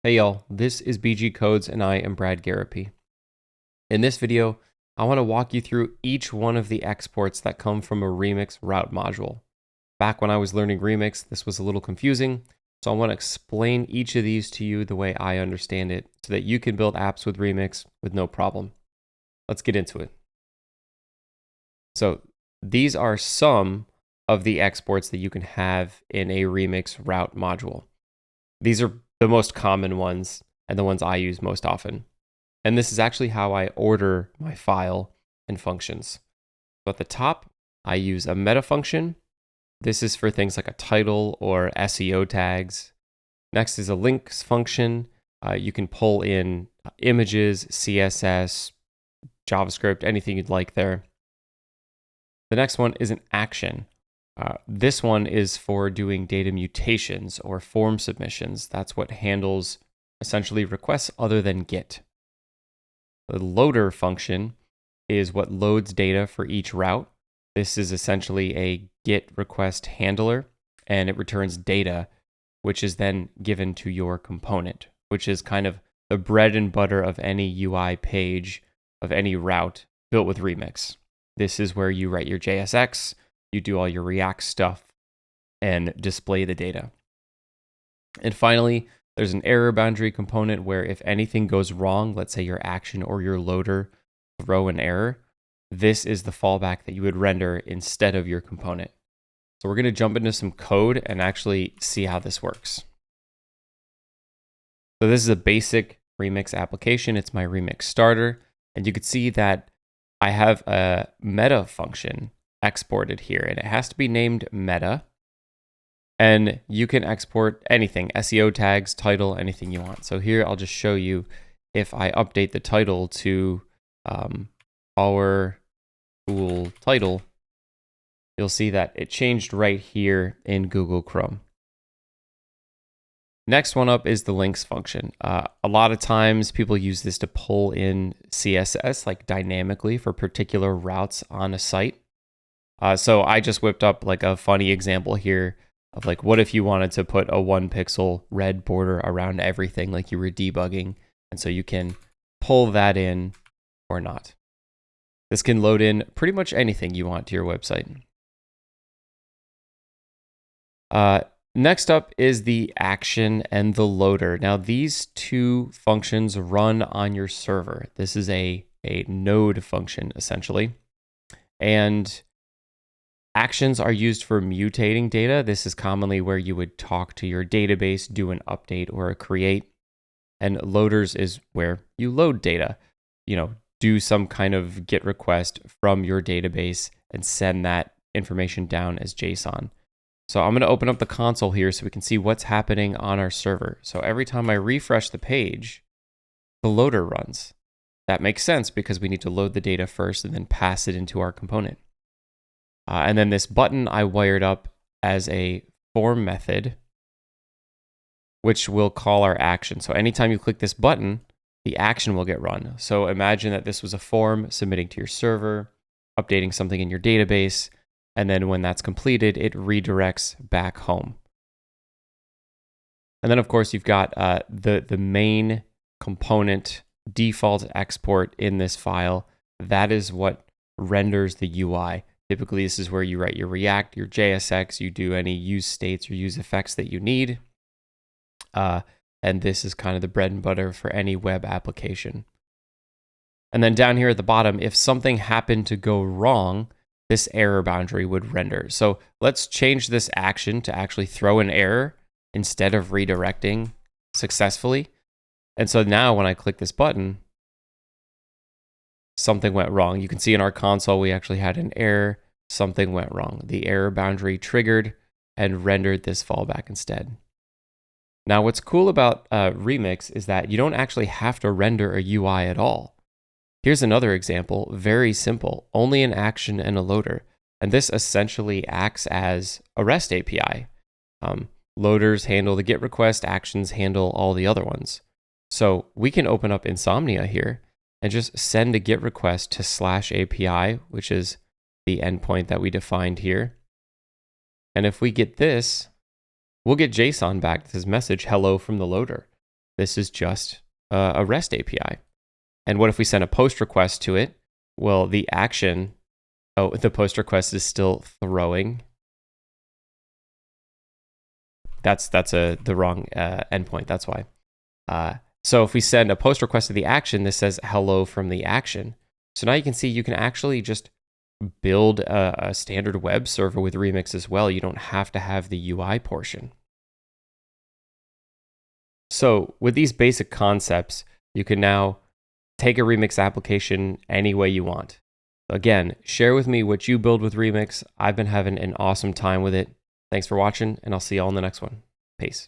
Hey y'all, this is BG Codes and I am bradgarropy. In this video, I want to walk you through each one of the exports that come from a Remix route module. Back when I was learning Remix, this was a little confusing, so I want to explain each of these to you the way I understand it so that you can build apps with Remix with no problem. Let's get into it. So these are some of the exports that you can have in a Remix route module. These are the most common ones and the ones I use most often. And this is actually how I order my file and functions. So at the top, I use a meta function. This is for things like a title or SEO tags. Next is a links function. You can pull in images, CSS, JavaScript, anything you'd like there. The next one is an action. This one is for doing data mutations or form submissions. That's what handles essentially requests other than GET. The loader function is what loads data for each route. This is essentially a GET request handler, and it returns data, which is then given to your component, which is kind of the bread and butter of any UI page of any route built with Remix. This is where you write your JSX, you do all your React stuff, and display the data. And finally, there's an error boundary component where if anything goes wrong, let's say your action or your loader throw an error, this is the fallback that you would render instead of your component. So we're going to jump into some code and actually see how this works. So this is a basic Remix application. It's my Remix starter. And you can see that I have a meta function exported here, and it has to be named meta. And you can export anything, SEO tags, title, anything you want. So here I'll just show you if I update the title to our tool title, you'll see that it changed right here in Google Chrome. Next one up is the links function. A lot of times people use this to pull in CSS like dynamically for particular routes on a site. So I just whipped up like a funny example here of like, what if you wanted to put a 1 pixel red border around everything like you were debugging? And so you can pull that in or not. This can load in pretty much anything you want to your website. Next up is the action and the loader. Now these two functions run on your server. This is a node function essentially. And actions are used for mutating data. This is commonly where you would talk to your database, do an update or a create. And loaders is where you load data, do some kind of GET request from your database and send that information down as JSON. So I'm going to open up the console here so we can see what's happening on our server. So every time I refresh the page, the loader runs. That makes sense because we need to load the data first and then pass it into our component. And then this button I wired up as a form method, which will call our action. So anytime you click this button, the action will get run. So imagine that this was a form submitting to your server, updating something in your database, and then when that's completed, it redirects back home. And then of course you've got the main component default export in this file. That is what renders the UI. Typically, this is where you write your React, your JSX, you do any use states or use effects that you need. And this is kind of the bread and butter for any web application. And then down here at the bottom, if something happened to go wrong, this error boundary would render. So let's change this action to actually throw an error instead of redirecting successfully. And so now when I click this button, something went wrong. You can see in our console, we actually had an error. Something went wrong. The error boundary triggered and rendered this fallback instead. Now, what's cool about Remix is that you don't actually have to render a UI at all. Here's another example, very simple, only an action and a loader. And this essentially acts as a REST API. Loaders handle the GET request, actions handle all the other ones. So we can open up Insomnia here and just send a GET request to /API, which is the endpoint that we defined here. And if we get this, we'll get JSON back, this message, hello from the loader. this is just a REST API. And what if we send a post request to it? Well, the action, oh, the post request is still throwing. That's the wrong endpoint. That's why. So if we send a post request to the action, this says hello from the action. So now you can see you can actually just build a standard web server with Remix as well. You don't have to have the UI portion. So with these basic concepts, you can now take a Remix application any way you want. Again, share with me what you build with Remix. I've been having an awesome time with it. Thanks for watching, and I'll see you all in the next one. Peace.